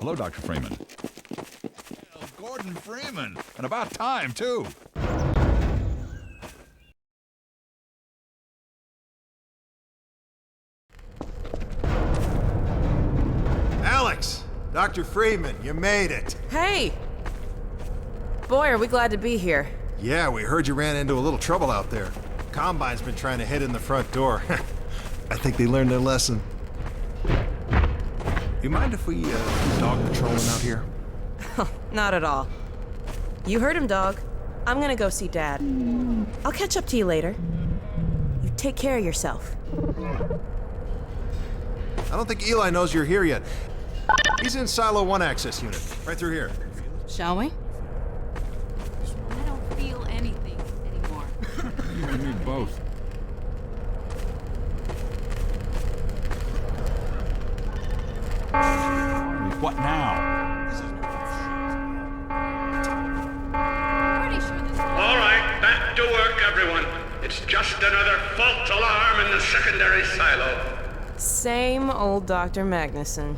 Hello, Dr. Freeman. Well, Gordon Freeman. And about time, too. Alex! Dr. Freeman, you made it. Hey! Boy, are we glad to be here. Yeah, we heard you ran into a little trouble out there. Combine's been trying to hit in the front door. I think they learned their lesson. You mind if we do dog patrolling out here? Not at all. You heard him, dog. I'm gonna go see Dad. I'll catch up to you later. You take care of yourself. I don't think Eli knows you're here yet. He's in Silo 1 access unit, right through here. Shall we? I don't feel anything anymore. You and me both. What now? Pretty sure this. All right, back to work, everyone. It's just another false alarm in the secondary silo. Same old Dr. Magnuson.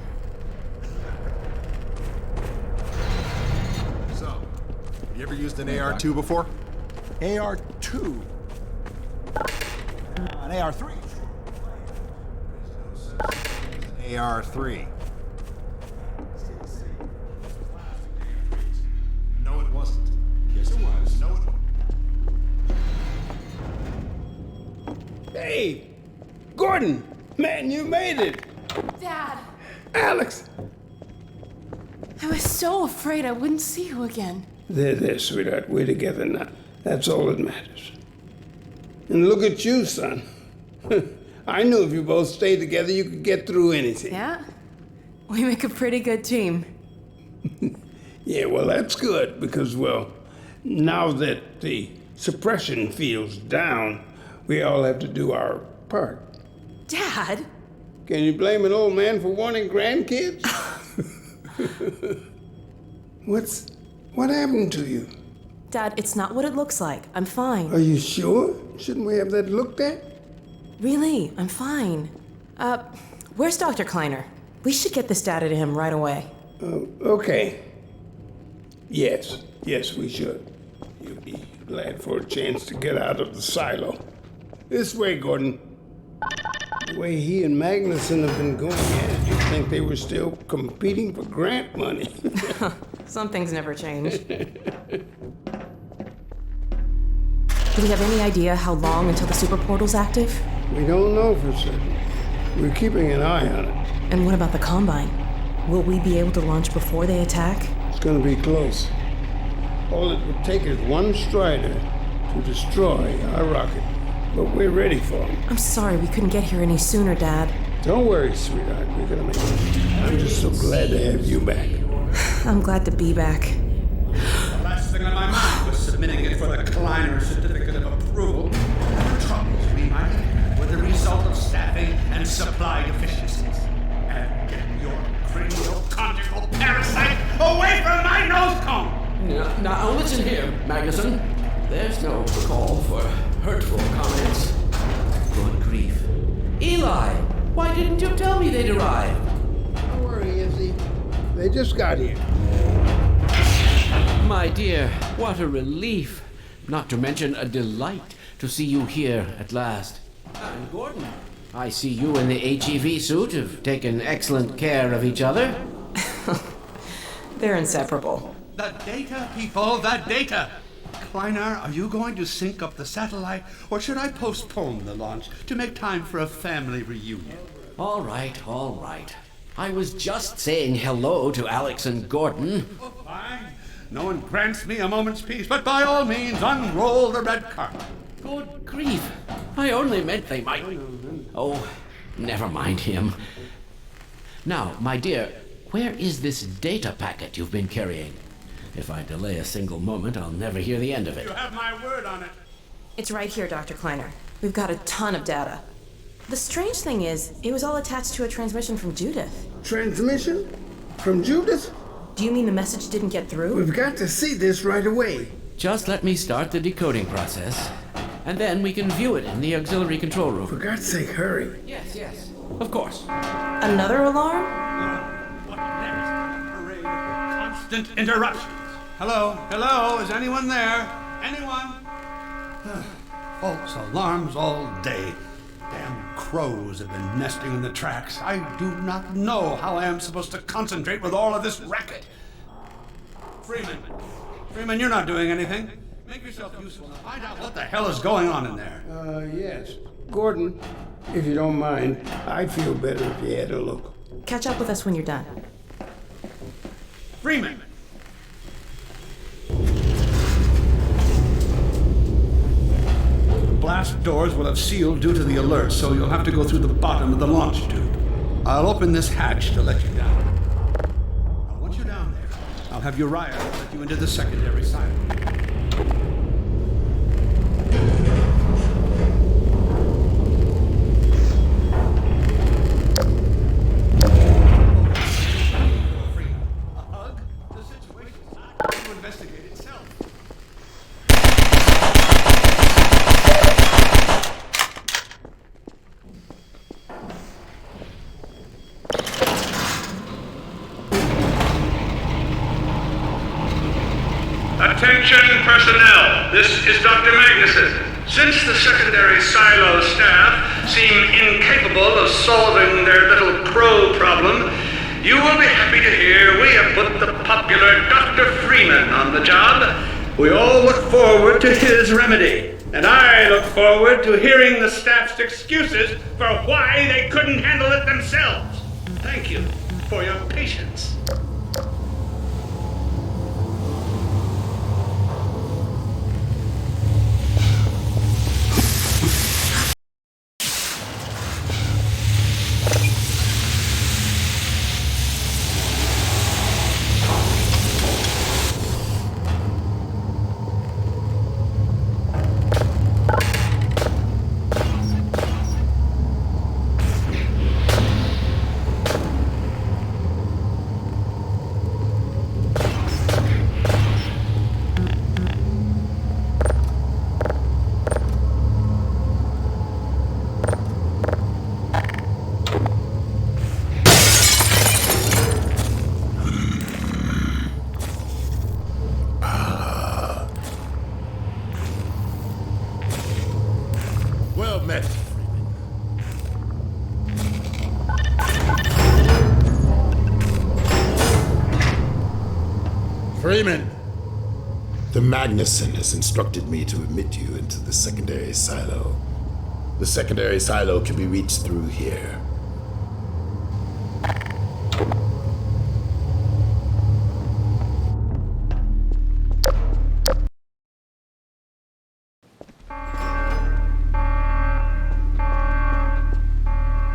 So, you ever used an AR-2 before? AR-2. An AR-3. AR-3. No, it wasn't. Yes, it was. No, it wasn't. Hey, Gordon, man, you made it. Dad, Alex. I was so afraid I wouldn't see you again. There, sweetheart. We're together now. That's all that matters. And look at you, son. I knew if you both stayed together, you could get through anything. Yeah? We make a pretty good team. Yeah, well, that's good because, well, now that the suppression field's down, we all have to do our part. Dad? Can you blame an old man for wanting grandkids? What happened to you? Dad, it's not what it looks like. I'm fine. Are you sure? Shouldn't we have that looked at? Really, I'm fine. Where's Dr. Kleiner? We should get this data to him right away. Okay. Yes, we should. You'll be glad for a chance to get out of the silo. This way, Gordon. The way he and Magnuson have been going at it, you'd think they were still competing for grant money. Some things never change. Do we have any idea how long until the super portal's active? We don't know for certain. We're keeping an eye on it. And what about the Combine? Will we be able to launch before they attack? It's gonna be close. All it would take is one Strider to destroy our rocket. But we're ready for him. I'm sorry we couldn't get here any sooner, Dad. Don't worry, sweetheart. We're gonna make it. I'm just so glad to have you back. I'm glad to be back. The last thing on my mind was submitting it for the Kleiner certificate of approval. The troubles we might have had were the result of staffing and supply deficiencies. And get your cranial-conjugal parasite away from my nose cone! Now listen here, Magnuson. There's no call for hurtful comments. Good grief. Eli, why didn't you tell me they'd arrived? Don't worry, Izzy. They just got here. My dear, what a relief. Not to mention a delight to see you here at last. And Gordon, I see you in the HEV suit have taken excellent care of each other. They're inseparable. The data, people, the data! Kleiner, are you going to sync up the satellite, or should I postpone the launch to make time for a family reunion? All right. I was just saying hello to Alex and Gordon. Oh, fine. No one grants me a moment's peace, but by all means, unroll the red carpet. Good grief. I only meant they might... Oh, never mind him. Now, my dear, where is this data packet you've been carrying? If I delay a single moment, I'll never hear the end of it. You have my word on it. It's right here, Dr. Kleiner. We've got a ton of data. The strange thing is, it was all attached to a transmission from Judith. Transmission? From Judith? Do you mean the message didn't get through? We've got to see this right away. Just let me start the decoding process, and then we can view it in the auxiliary control room. For God's sake, hurry. Yes, of course. Another alarm? What next? constant interruptions. Hello? Hello? Is anyone there? Anyone? False alarms all day. Damn crows have been nesting in the tracks. I do not know how I am supposed to concentrate with all of this racket. Freeman, you're not doing anything. Make yourself useful and find out what the hell is going on in there. Yes. Gordon, if you don't mind, I'd feel better if you had a look. Catch up with us when you're done. Freeman! Blast doors will have sealed due to the alert, so you'll have to go through the bottom of the launch tube. I'll open this hatch to let you down. Now, once you're down there, I'll have Uriah let you into the secondary silo. A hug? The situation's not going to investigate itself. Attention personnel, this is Dr. Magnuson. Since the secondary silo staff seem incapable of solving their little crow problem, you will be happy to hear we have put the popular Dr. Freeman on the job. We all look forward to his remedy, and I look forward to hearing the staff's excuses for why they couldn't handle it themselves. Thank you for your patience. Well met, Freeman. The Magnuson has instructed me to admit you into the secondary silo. The secondary silo can be reached through here.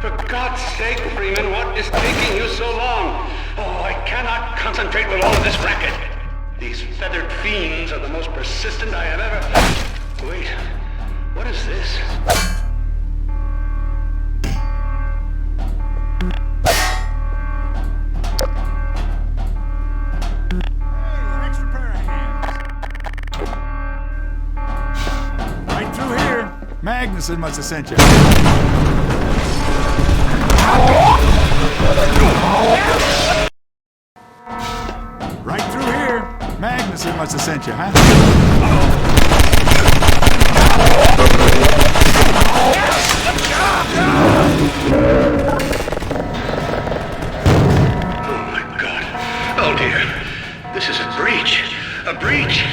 For God's sake, Freeman, what is taking you so long? Oh, I cannot concentrate with all of this racket. These feathered fiends are the most persistent I have ever... Wait, what is this? Hey, an extra pair of hands. Right through here. Magnuson must have sent you. Right through here. Magnuson must have sent you, huh? Oh my God. Oh dear. This is a breach. A breach.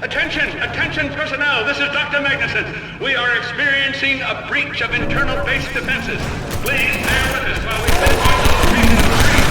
Attention personnel. This is Dr. Magnuson. We are experiencing a breach of internal base defenses. Please bear with us while we pinpoint the location of the breach.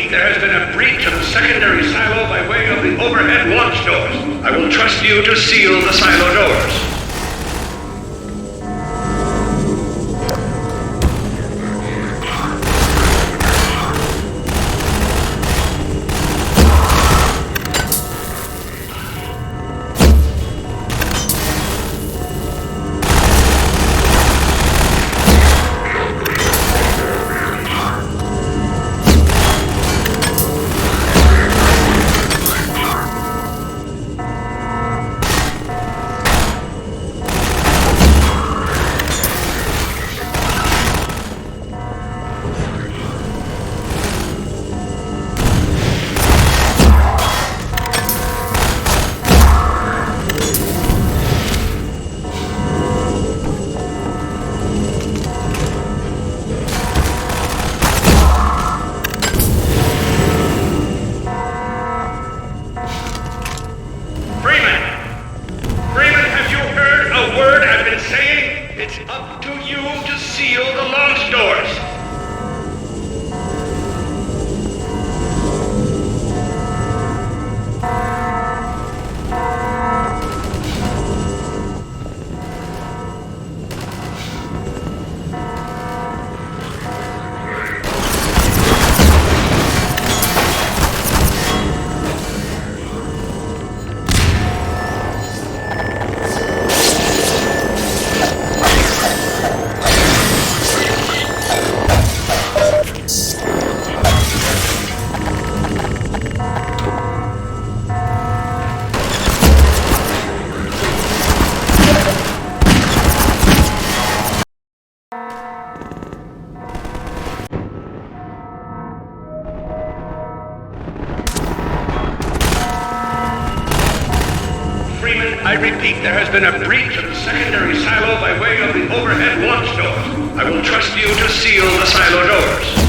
repeat, there has been a breach of the secondary silo by way of the overhead launch doors. I will trust you to seal the silo doors. I repeat, there has been a breach of the secondary silo by way of the overhead launch doors. I will trust you to seal the silo doors.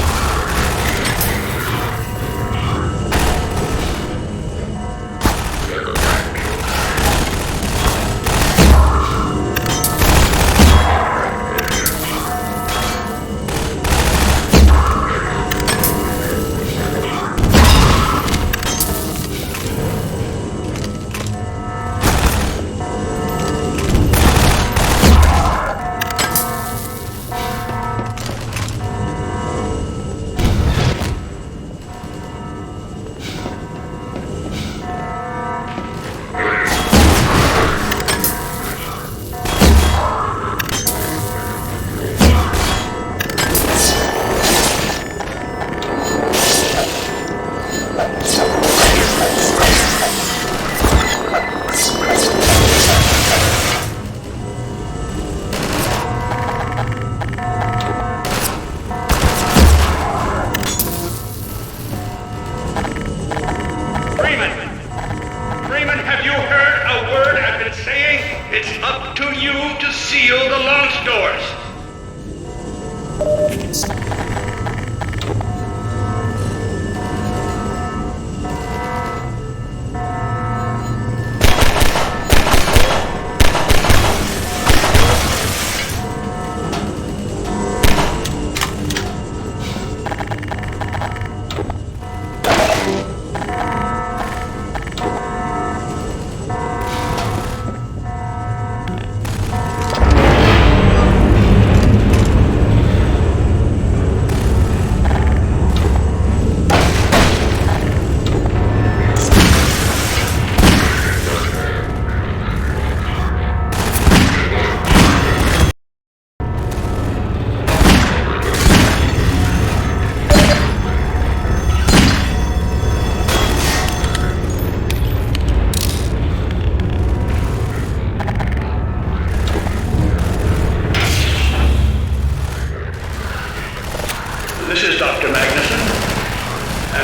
This is Dr. Magnuson,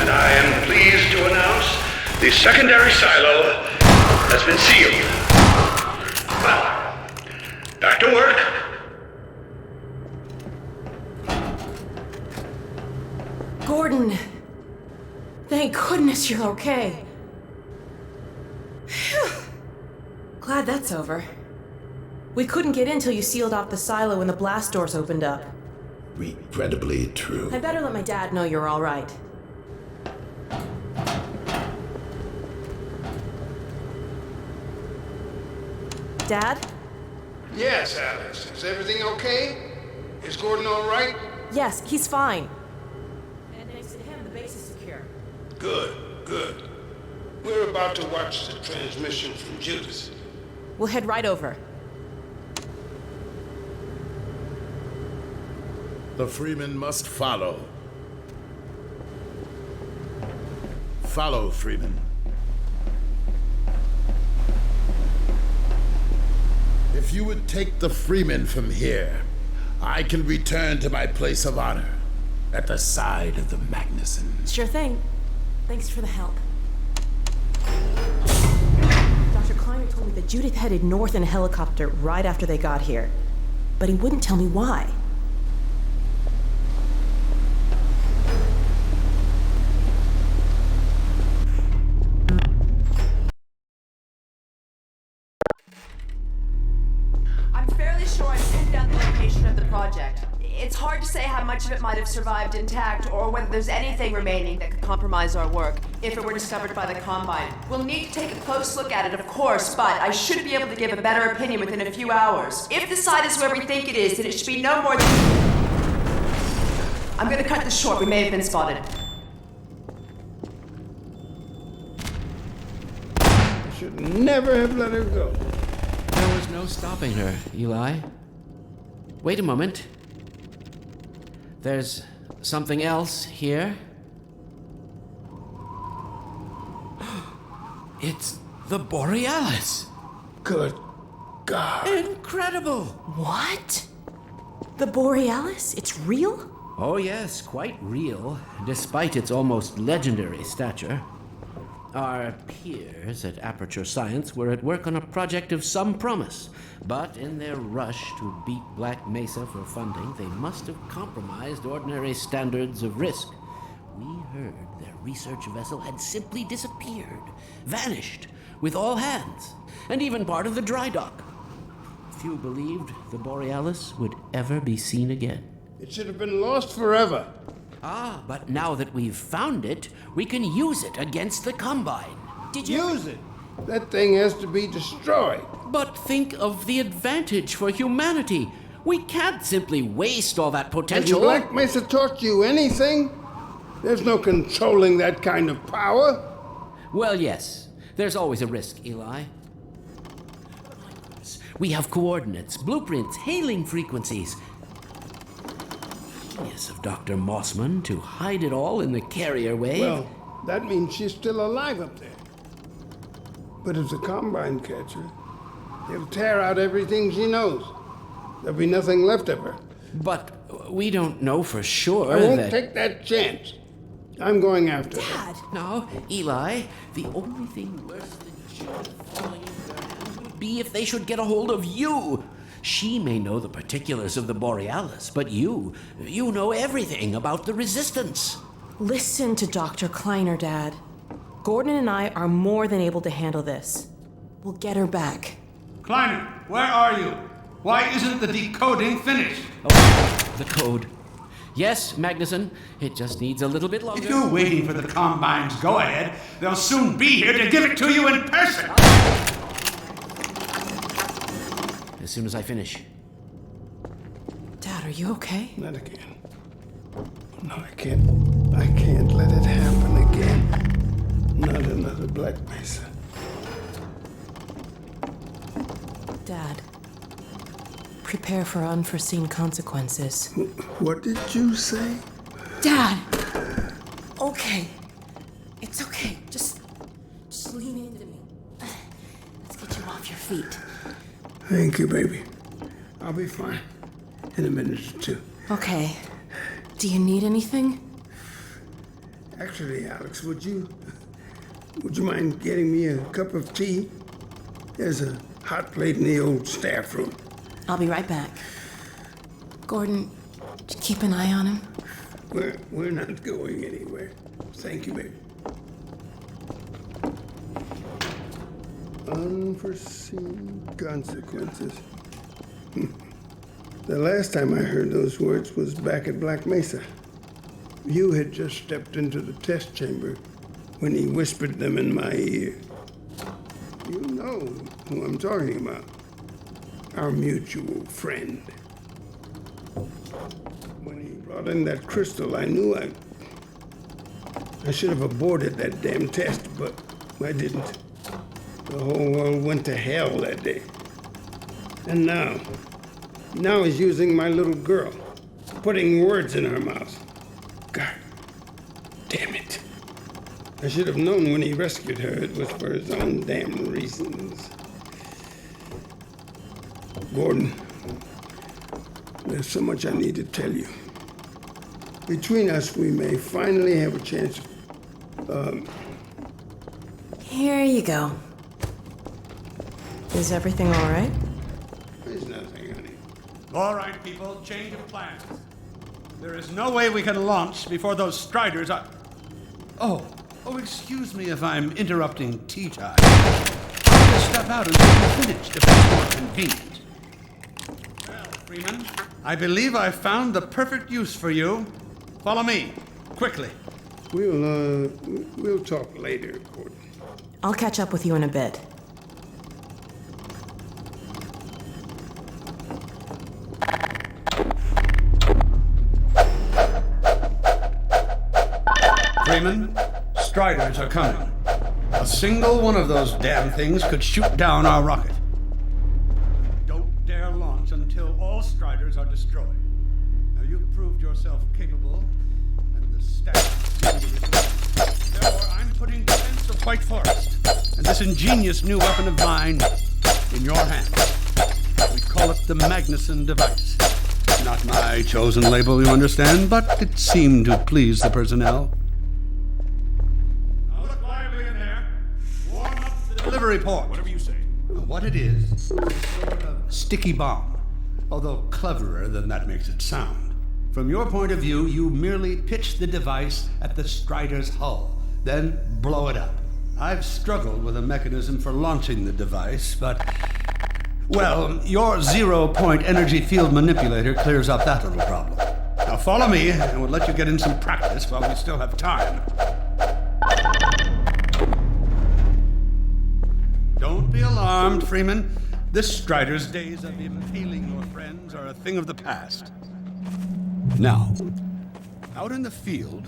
and I am pleased to announce the secondary silo has been sealed. Well, back to work. Gordon, thank goodness you're okay. Phew. Glad that's over. We couldn't get in till you sealed off the silo when the blast doors opened up. Regrettably true. I better let my dad know you're all right. Dad? Yes, Alex. Is everything okay? Is Gordon all right? Yes, he's fine. And thanks to him, the base is secure. Good, good. We're about to watch the transmission from Judas. We'll head right over. The Freeman must follow. Follow, Freeman. If you would take the Freeman from here, I can return to my place of honor at the side of the Magnuson. Sure thing. Thanks for the help. Dr. Kleiner told me that Judith headed north in a helicopter right after they got here. But he wouldn't tell me why. I'm fairly sure I've pinned down the location of the project. It's hard to say how much of it might have survived intact or whether there's anything remaining that could compromise our work if it were discovered by the Combine. We'll need to take a close look at it, of course, but I should be able to give a better opinion within a few hours. If the site is where we think it is, then it should be no more than... I'm gonna cut this short. We may have been spotted. I should never have let her go. There was no stopping her, Eli. Wait a moment. There's something else here. It's the Borealis. Good God. Incredible! What? The Borealis? It's real? Oh, yes, quite real, despite its almost legendary stature. Our peers at Aperture Science were at work on a project of some promise, but in their rush to beat Black Mesa for funding, they must have compromised ordinary standards of risk. We heard their research vessel had simply disappeared, vanished, with all hands, and even part of the dry dock. Few believed the Borealis would ever be seen again. It should have been lost forever. Ah, but now that we've found it, we can use it against the Combine. Did you... Use it. That thing has to be destroyed. But think of the advantage for humanity. We can't simply waste all that potential. Has Black Mesa taught you anything? There's no controlling that kind of power. Well, yes. There's always a risk, Eli. We have coordinates, blueprints, hailing frequencies. Genius of Dr. Mossman to hide it all in the carrier wave. Well, that means she's still alive up there. But if the Combine catch her, they'll tear out everything she knows. There'll be nothing left of her. But we don't know for sure I won't that... take that chance. I'm going after her. Dad! Now, Eli, the only thing worse than Judith falling into their hands would be if they should get a hold of you. She may know the particulars of the Borealis, but you know everything about the Resistance. Listen to Dr. Kleiner, Dad. Gordon and I are more than able to handle this. We'll get her back. Kleiner, where are you? Why isn't the decoding finished? Oh, the code. Yes, Magnuson, it just needs a little bit longer. If you're waiting for the Combine's go-ahead, they'll soon be here to give it to you in person. As soon as I finish. Dad, are you okay? Not again. No, I can't let it happen again. Not another Black Mesa. Dad, prepare for unforeseen consequences. What did you say? Dad! Okay. It's okay. Just lean into me. Let's get you off your feet. Thank you, baby. I'll be fine in a minute or two. Okay. Do you need anything? Actually, Alex, would you mind getting me a cup of tea? There's a hot plate in the old staff room. I'll be right back. Gordon, just keep an eye on him. We're not going anywhere. Thank you, baby. Unforeseen consequences. The last time I heard those words was back at Black Mesa. You had just stepped into the test chamber when he whispered them in my ear. You know who I'm talking about. our mutual friend. When he brought in that crystal, I knew I should have aborted that damn test, but I didn't. The whole world went to hell that day. And now he's using my little girl, putting words in her mouth. God damn it. I should have known when he rescued her it was for his own damn reasons. Gordon, there's so much I need to tell you. Between us, we may finally have a chance. Here you go. Is everything all right? There's nothing, honey. All right, people, change of plans. There is no way we can launch before those Striders are... Oh, excuse me if I'm interrupting tea time. I'll just step out until you're finished, if that's more convenient. Well, Freeman, I believe I found the perfect use for you. Follow me, quickly. We'll talk later, Gordon. I'll catch up with you in a bit. Freeman, Striders are coming. A single one of those damn things could shoot down our rocket. Don't dare launch until all Striders are destroyed. Now, you've proved yourself capable, and the staff seem to respect. Therefore, I'm putting defense of White Forest and this ingenious new weapon of mine in your hands. We call it the Magnuson device. Not my chosen label, you understand, but it seemed to please the personnel. Delivery port. Whatever you say. What it is a sort of sticky bomb, although cleverer than that makes it sound. From your point of view, you merely pitch the device at the Strider's hull, then blow it up. I've struggled with a mechanism for launching the device, but... well, your zero-point energy field manipulator clears up that little problem. Now follow me, and we'll let you get in some practice while we still have time. Don't be alarmed, Freeman. This Strider's days of impaling your friends are a thing of the past. Now, out in the field,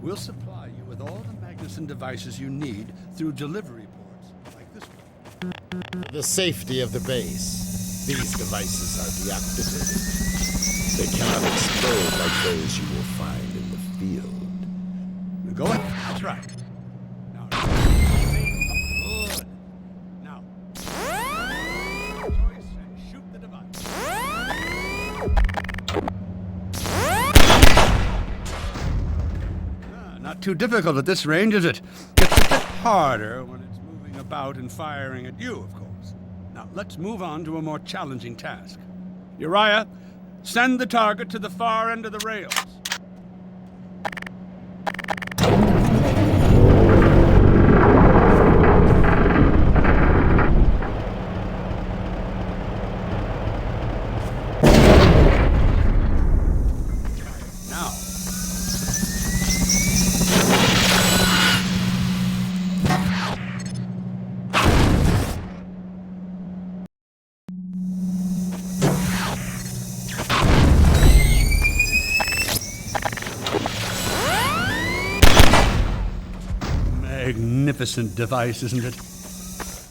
we'll supply you with all the Magnuson devices you need through delivery ports like this one. For the safety of the base, these devices are deactivated. They cannot explode like those you will find in the field. Go ahead. That's right. Not too difficult at this range, is it? Gets a bit harder when it's moving about and firing at you, of course. Now, let's move on to a more challenging task. Uriah, send the target to the far end of the rails. Magnificent device, isn't it?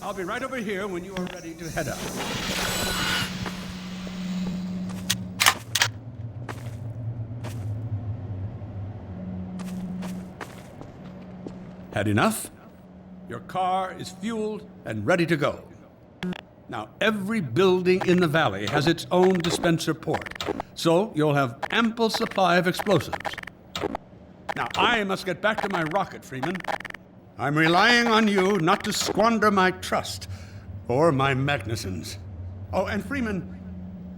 I'll be right over here when you are ready to head up. Had enough? Your car is fueled and ready to go. Now, every building in the valley has its own dispenser port, so you'll have ample supply of explosives. Now, I must get back to my rocket, Freeman. I'm relying on you not to squander my trust or my Magnusons. Oh, and Freeman,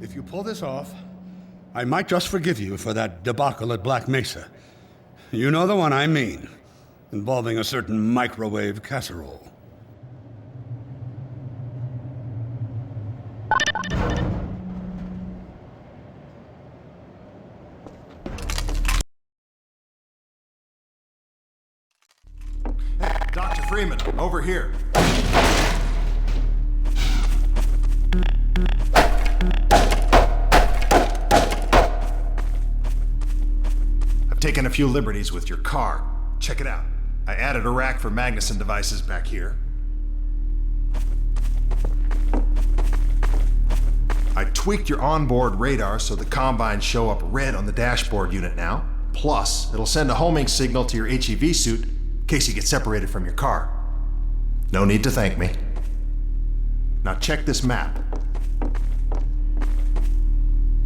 if you pull this off, I might just forgive you for that debacle at Black Mesa. You know the one I mean, involving a certain microwave casserole. Dr. Freeman, over here. taking a few liberties with your car. Check it out. I added a rack for Magnuson devices back here. I tweaked your onboard radar so the Combines show up red on the dashboard unit now. Plus, it'll send a homing signal to your HEV suit in case you get separated from your car. No need to thank me. Now check this map.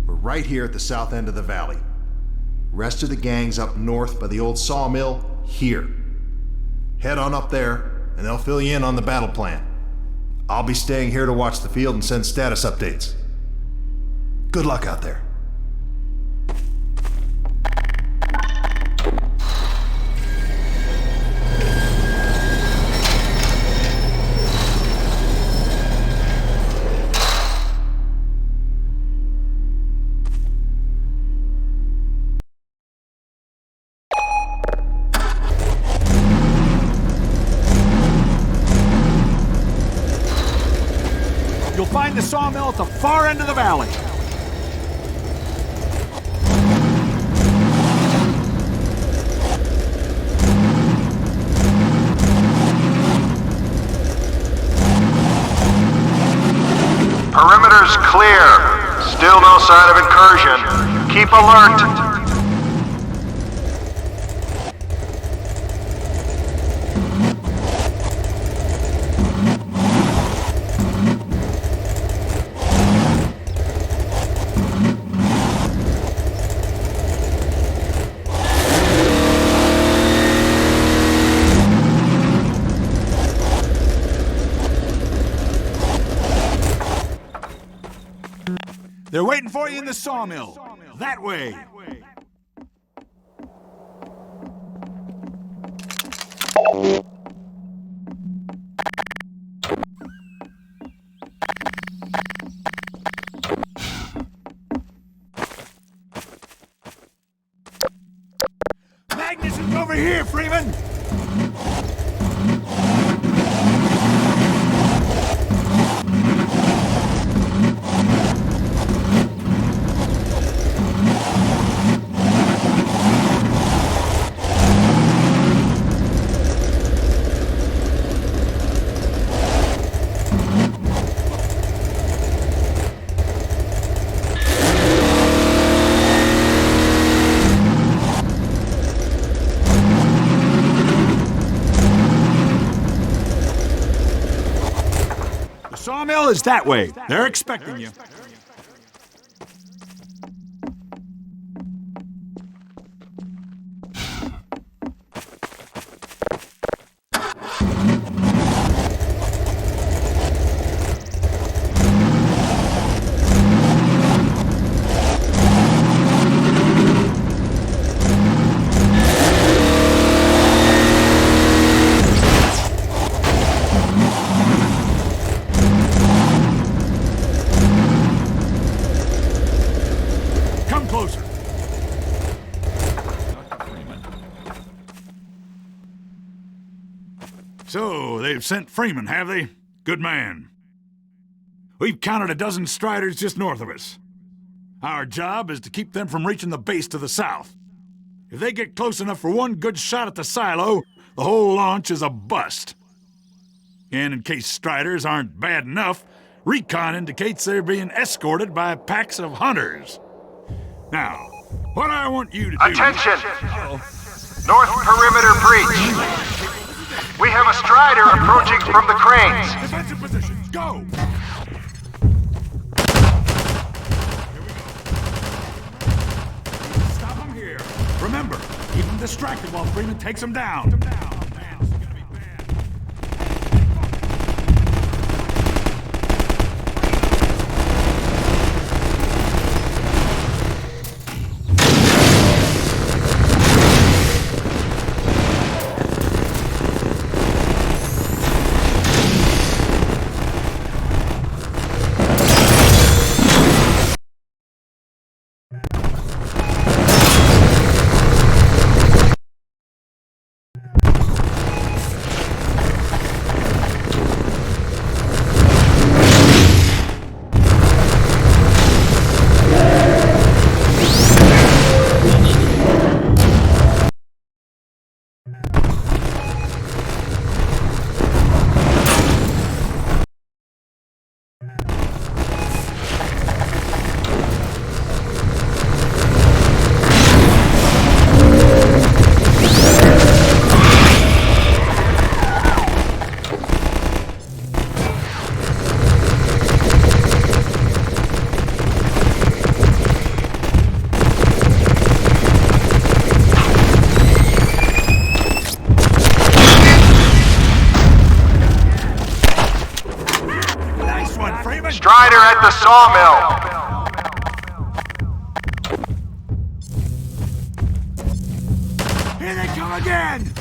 We're right here at the south end of the valley. Rest of the gang's up north by the old sawmill here. Head on up there, and they'll fill you in on the battle plan. I'll be staying here to watch the field and send status updates. Good luck out there. You'll find the sawmill at the far end of the valley. Perimeter's clear. Still no sign of incursion. Keep alert. They're waiting for you in the sawmill. That way. Magnuson's over here, Freeman! Sawmill is that way. They're expecting you. So, they've sent Freeman, have they? Good man. We've counted a dozen Striders just north of us. Our job is to keep them from reaching the base to the south. If they get close enough for one good shot at the silo, the whole launch is a bust. And in case Striders aren't bad enough, recon indicates they're being escorted by packs of hunters. Now, what I want you to do... Attention! North perimeter breach. We have a Strider approaching from the cranes. Defensive positions, go! Stop them here. Remember, keep them distracted while Freeman takes them down. Strider at the sawmill. Here they come again!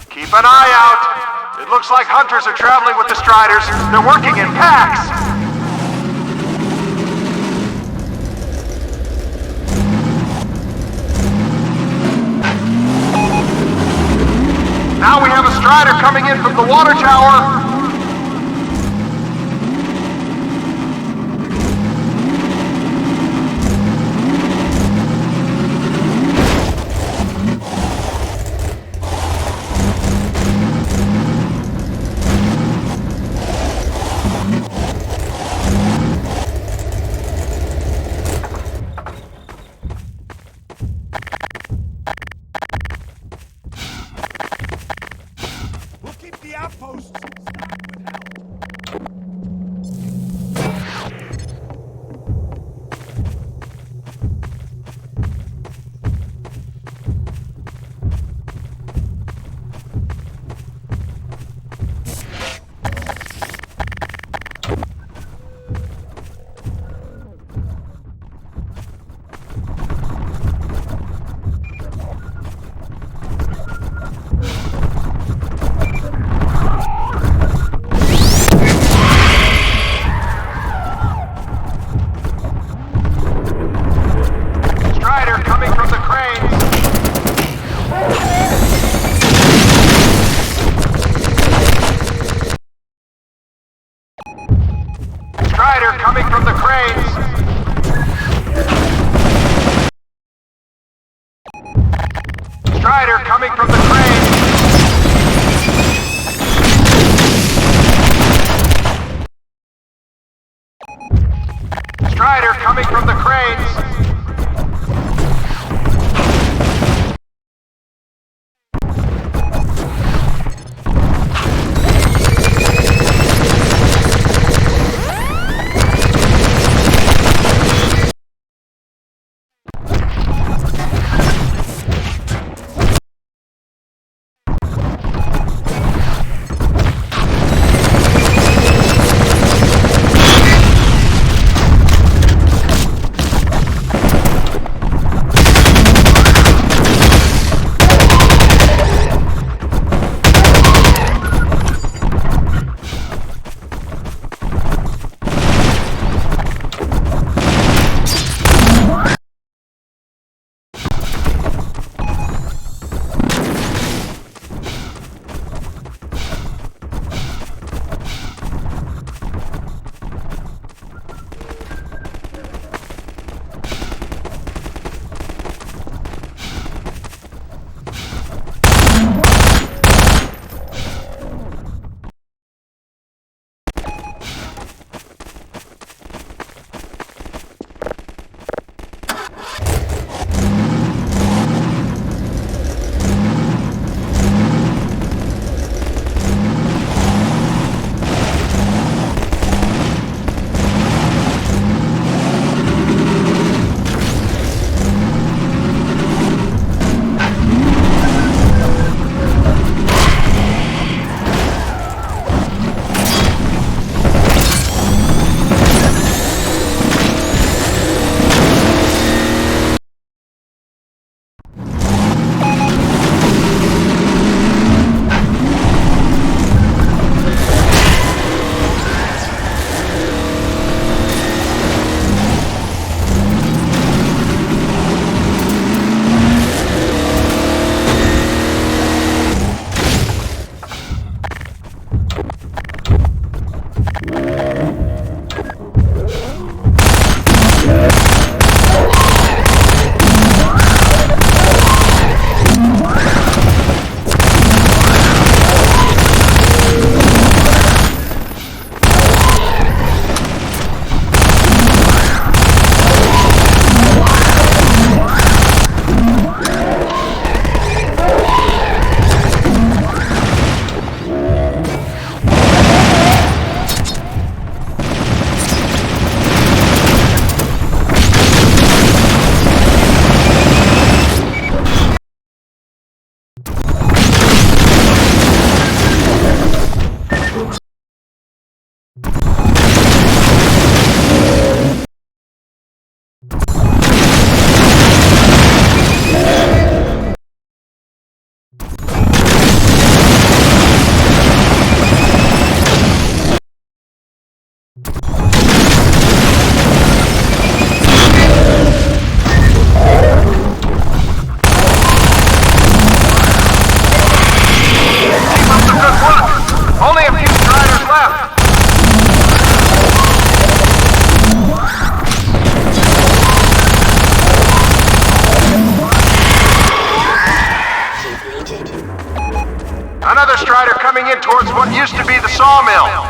Keep an eye out. It looks like hunters are traveling with the Striders. They're working in packs. Now we have a Strider coming in from the water tower. Coming from the cranes. Strider coming from the cranes. Strider coming from the cranes. towards what used to be the sawmill.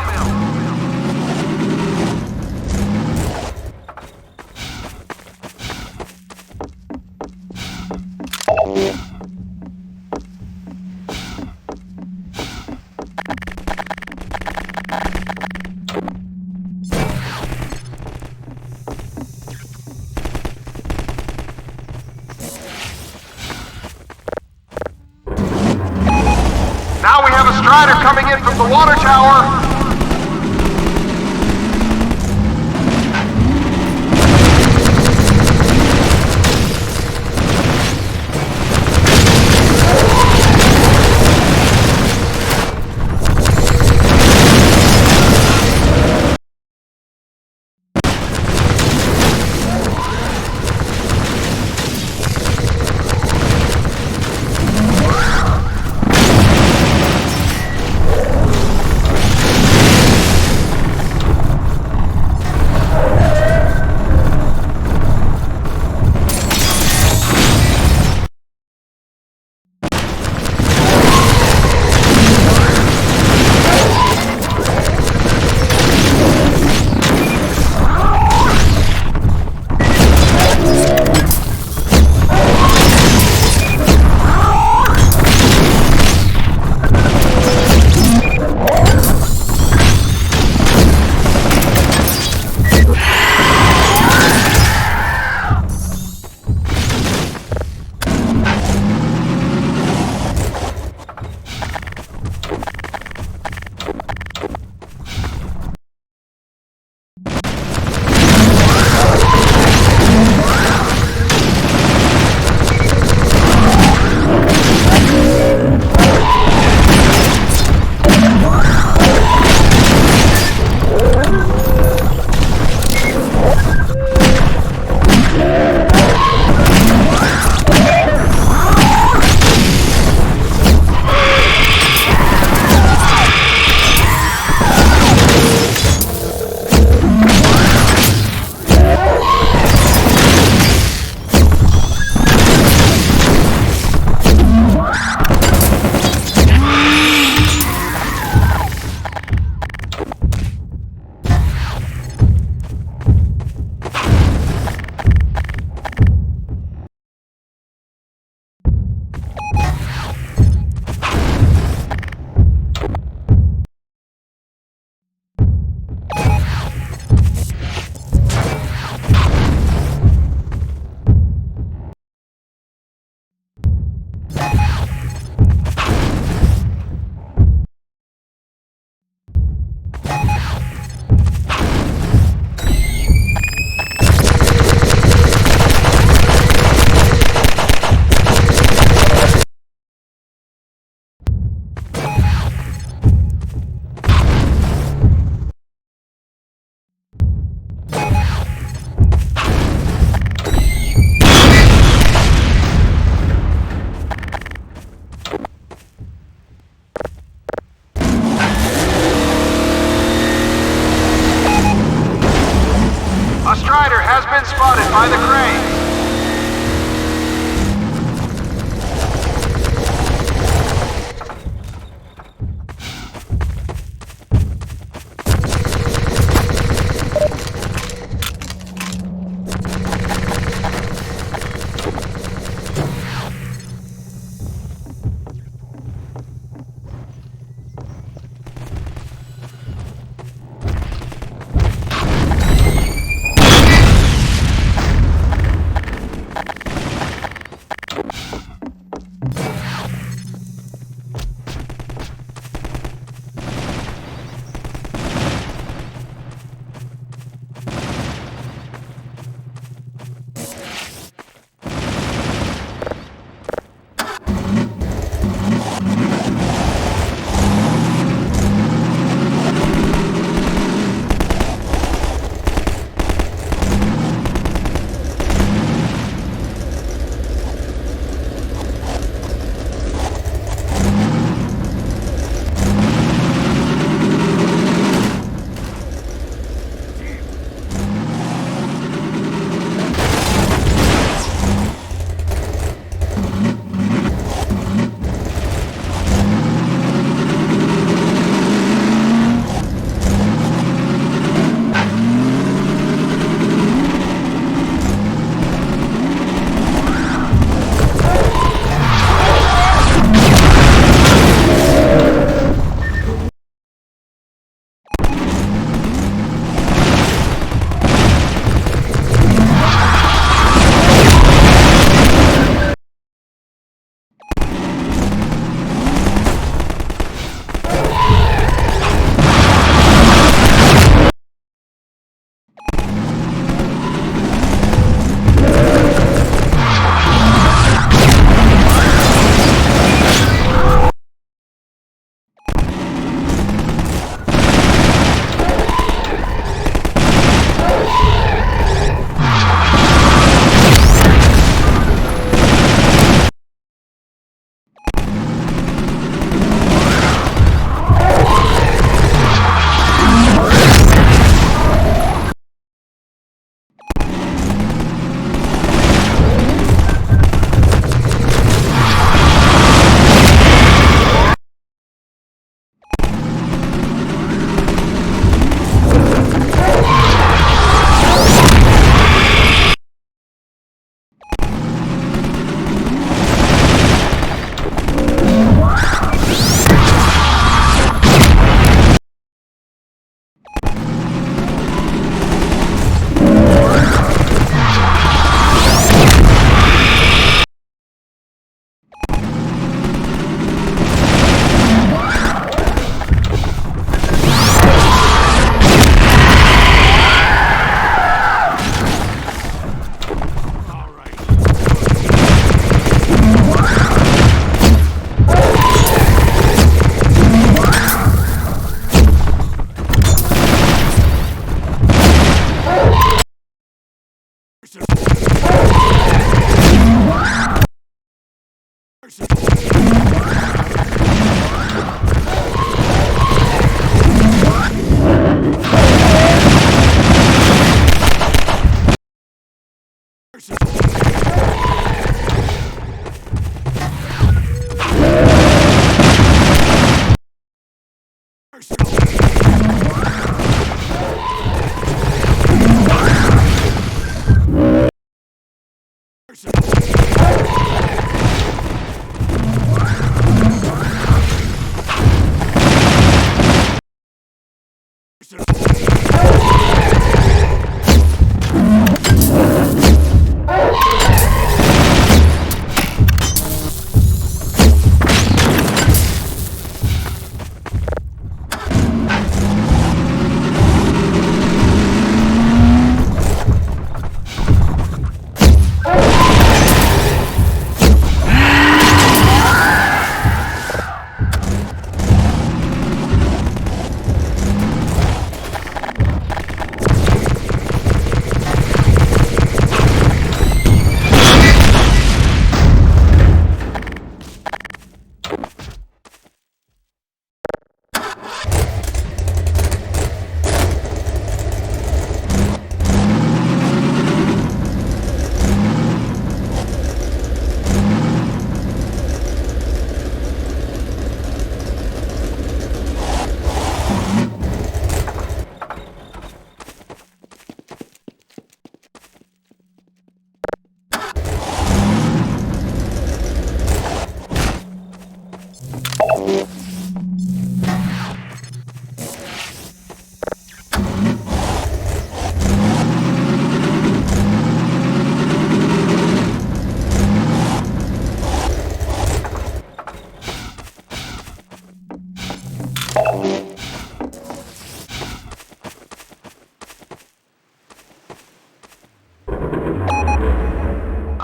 Now we have a Strider coming in from the water tower. Spotted by the crane.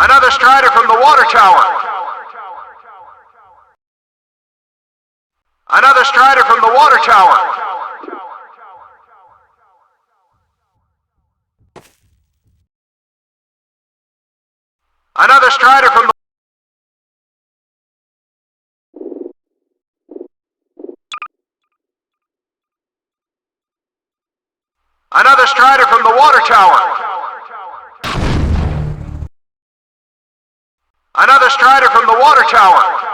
Another Strider from the water tower. Another Strider from the water tower. Another Strider from the... Another Strider from the water tower. Another Strider from the water tower.